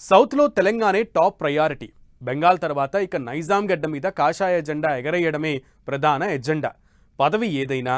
సౌత్లో తెలంగాణే top priority. Bengal తర్వాత ఇక నైజాం గడ్డ మీద కాషాయ జెండా ఎగరేయడమే ప్రధాన ఎజెండా. పదవి ఏదైనా,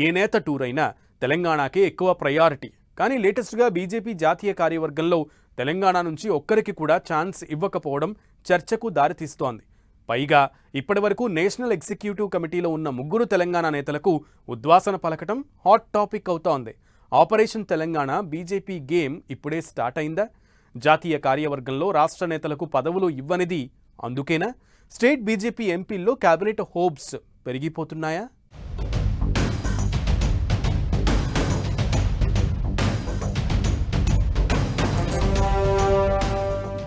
ఏ నేత టూర్ అయినా తెలంగాణకే ఎక్కువ ప్రయారిటీ. కానీ లేటెస్ట్గా బీజేపీ జాతీయ కార్యవర్గంలో తెలంగాణ నుంచి ఒక్కరికి కూడా ఛాన్స్ ఇవ్వకపోవడం చర్చకు దారితీస్తోంది. పైగా ఇప్పటివరకు నేషనల్ ఎగ్జిక్యూటివ్ కమిటీలో ఉన్న ముగ్గురు తెలంగాణ నేతలకు ఉద్వాసన పలకటం హాట్ టాపిక్ అవుతోంది. ఆపరేషన్ తెలంగాణ బీజేపీ గేమ్ ఇప్పుడే స్టార్ట్ అయిందా? జాతీయ కార్యవర్గంలో రాష్ట్ర నేతలకు పదవులు ఇవ్వనిది అందుకేనా? స్టేట్ బీజేపీ ఎంపీల్లో కేబినెట్ హోప్స్ పెరిగిపోతున్నాయా?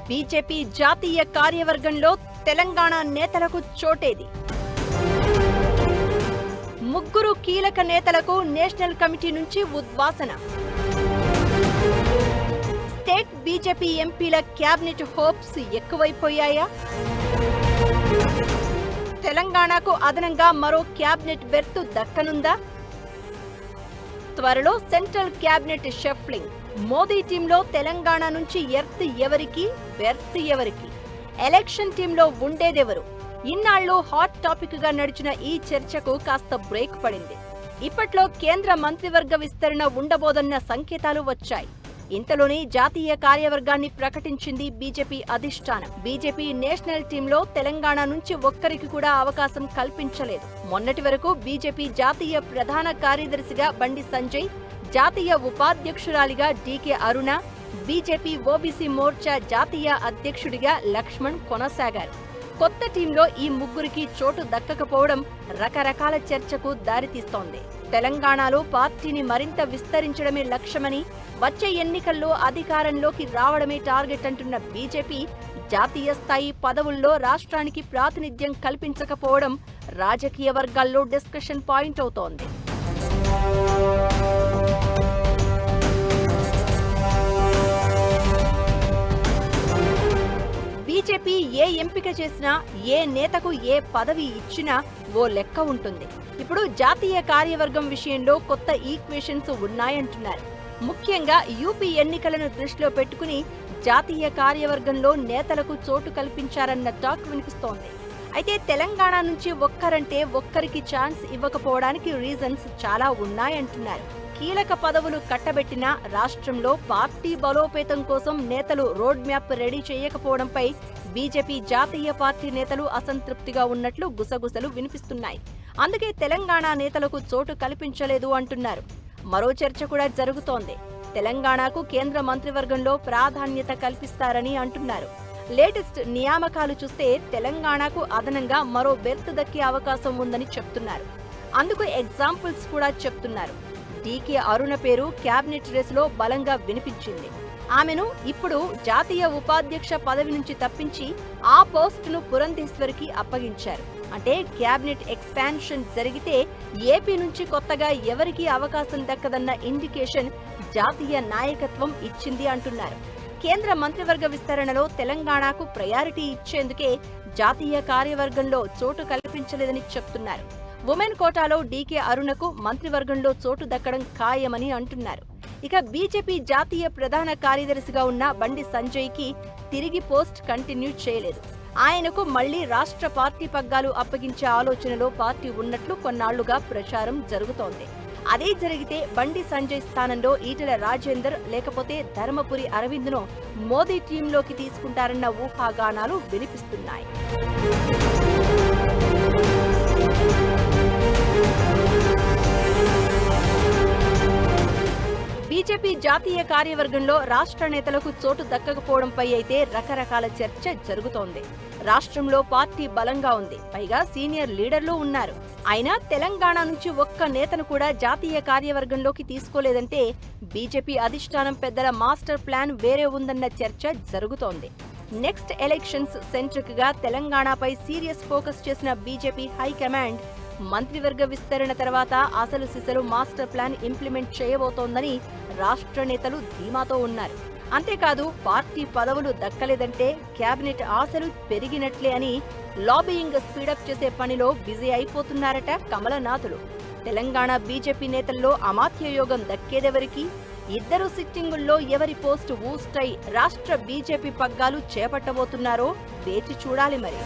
బీజేపీ జాతీయ కార్యవర్గంలో తెలంగాణ నేతలకు చోటేది. ముగ్గురు కీలక నేతలకు నేషనల్ కమిటీ నుంచి ఉద్వాసన. స్టేట్ బీజేపీ ఎంపీల క్యాబినెట్ హోప్స్ ఎక్కువైపోయాయా? తెలంగాణకు అదనంగా మరో క్యాబినెట్ బెర్త్ దక్కనుందా? త్వరలో సెంట్రల్ క్యాబినెట్ షఫ్లింగ్. మోదీ టీంలో తెలంగాణ నుంచి ఎర్త్ ఎవరికి, బెర్త్ ఎవరికి? ఎలక్షన్ టీంలో ఉండేదెవరు? ఇన్నాళ్లు హాట్ టాపిక్ గా నడిచిన ఈ చర్చకు కాస్త బ్రేక్ పడింది. ఇప్పట్లో కేంద్ర మంత్రివర్గ విస్తరణ ఉండబోదన్న సంకేతాలు వచ్చాయి. ఇంతలోనే జాతీయ కార్యవర్గాన్ని ప్రకటించింది బీజేపీ అధిష్టానం. బీజేపీ నేషనల్ టీంలో తెలంగాణ నుంచి ఒక్కరికి కూడా అవకాశం కల్పించలేదు. మొన్నటి వరకు బీజేపీ జాతీయ ప్రధాన కార్యదర్శిగా బండి సంజయ్, జాతీయ ఉపాధ్యక్షురాలిగా డీకే అరుణ, బీజేపీ ఓబీసీ మోర్చా జాతీయ అధ్యక్షుడిగా లక్ష్మణ్ కొనసాగారు. కొత్త టీంలో ఈ ముగ్గురికి చోటు దక్కకపోవడం రకరకాల చర్చకు దారితీస్తోంది. తెలంగాణలో పార్టీని మరింత విస్తరించడమే లక్ష్యమని, వచ్చే ఎన్నికల్లో అధికారంలోకి రావడమే టార్గెట్ అంటున్న బీజేపీ జాతీయ స్థాయి పదవుల్లో రాష్ట్రానికి ప్రాతినిధ్యం కల్పించకపోవడం రాజకీయ వర్గాల్లో డిస్కషన్ పాయింట్ అవుతోంది. బీజేపీ ఏ ఎంపిక చేసినా, ఏ నేతకు ఏ పదవి ఇచ్చినా ఓ లెక్క ఉంటుంది. ఇప్పుడు జాతీయ కార్యవర్గం విషయంలో కొత్త ఈక్వేషన్స్ ఉన్నాయంటున్నారు. ముఖ్యంగా యూపీ ఎన్నికలను దృష్టిలో పెట్టుకుని జాతీయ కార్యవర్గంలో నేతలకు చోటు కల్పించారన్న టాక్ వినిపిస్తోంది. అయితే తెలంగాణ నుంచి ఒక్కరంటే ఒక్కరికి ఛాన్స్ ఇవ్వకపోవడానికి రీజన్స్ చాలా ఉన్నాయంటున్నారు. కీలక పదవులు కట్టబెట్టిన రాష్ట్రంలో పార్టీ బలోపేతం కోసం నేతలు రోడ్ మ్యాప్ రెడీ చేయకపోవడంపై బీజేపీ జాతీయ పార్టీ నేతలు అసంతృప్తిగా ఉన్నట్లు గుసగుసలు వినిపిస్తున్నాయి. అందుకే తెలంగాణ నేతలకు చోటు కల్పించలేదు అంటున్నారు. మరో చర్చ కూడా జరుగుతోంది. తెలంగాణకు కేంద్ర మంత్రివర్గంలో ప్రాధాన్యత కల్పిస్తారని అంటున్నారు. లేటెస్ట్ నియామకాలు చూస్తే తెలంగాణకు అదనంగా మరో బెర్త్ దక్కే అవకాశం ఉందని చెప్తున్నారు. అందుకు ఎగ్జాంపుల్స్ కూడా చెప్తున్నారు. డీకే అరుణ పేరు క్యాబినెట్ రేసులో బలంగా వినిపించింది. ఆమెను ఇప్పుడు జాతీయ ఉపాధ్యక్ష పదవి నుంచి తప్పించి ఆ పోస్టును పురంధేశ్వరికి అప్పగించారు. అంటే క్యాబినెట్ ఎక్స్పాన్షన్ జరిగితే ఏపీ నుంచి కొత్తగా ఎవరికీ అవకాశం దక్కదన్న ఇండికేషన్ జాతీయ నాయకత్వం ఇచ్చింది అంటున్నారు. కేంద్ర మంత్రివర్గ విస్తరణలో తెలంగాణకు ప్రయారిటీ ఇచ్చేందుకే జాతీయ కార్యవర్గంలో చోటు కల్పించలేదని చెప్తున్నారు. ఉమెన్ కోటాలో డీకే అరుణకు మంత్రివర్గంలో చోటు దక్కడం ఖాయమని అంటున్నారు. ఇక బీజేపీ జాతీయ ప్రధాన కార్యదర్శిగా ఉన్న బండి సంజయ్కి తిరిగి పోస్ట్ కంటిన్యూ చేయలేదు. ఆయనకు మళ్లీ రాష్ట్ర పార్టీ పగ్గాలు అప్పగించే ఆలోచనలో పార్టీ ఉన్నట్లు కొన్నాళ్లుగా ప్రచారం జరుగుతోంది. అదే జరిగితే బండి సంజయ్ స్థానంలో ఈటెల రాజేందర్ లేకపోతే ధర్మపురి అరవింద్ను మోదీ టీంలోకి తీసుకుంటారన్న ఊహాగానాలు వినిపిస్తున్నాయి. బీజేపీ జాతీయ కార్యవర్గంలో రాష్ట్ర నేతలకు చోటు దక్కకపోవడంపై అయితే రకరకాల చర్చ జరుగుతోంది. రాష్ట్రంలో పార్టీ బలంగా ఉంది, పైగా సీనియర్ లీడర్లు ఉన్నారు. అయినా తెలంగాణ నుంచి ఒక్క నేతను కూడా జాతీయ కార్యవర్గంలోకి తీసుకోలేదంటే బీజేపీ అధిష్టానం పెద్దల మాస్టర్ ప్లాన్ వేరే ఉందన్న చర్చ జరుగుతోంది. నెక్స్ట్ ఎలక్షన్స్ సెంట్రిక్ గా తెలంగాణపై సీరియస్ ఫోకస్ చేసిన బీజేపీ హైకమాండ్ మంత్రివర్గ విస్తరణ తర్వాత అసలు సిసలు మాస్టర్ ప్లాన్ ఇంప్లిమెంట్ చేయబోతోందని రాష్ట్ర నేతలు ధీమాతో ఉన్నారు. అంతేకాదు పార్టీ పదవులు దక్కలేదంటే క్యాబినెట్ ఆశలు పెరిగినట్లే అని లాబియింగ్ స్పీడప్ చేసే పనిలో బిజీ అయిపోతున్నారట కమలనాథులు. తెలంగాణ బీజేపీ నేతల్లో అమాత్య యోగం దక్కేదెవరికి? ఇద్దరు సిట్టింగుల్లో ఎవరి పోస్టు ఊస్టై రాష్ట్ర బీజేపీ పగ్గాలు చేపట్టబోతున్నారో వేచి చూడాలి మరి.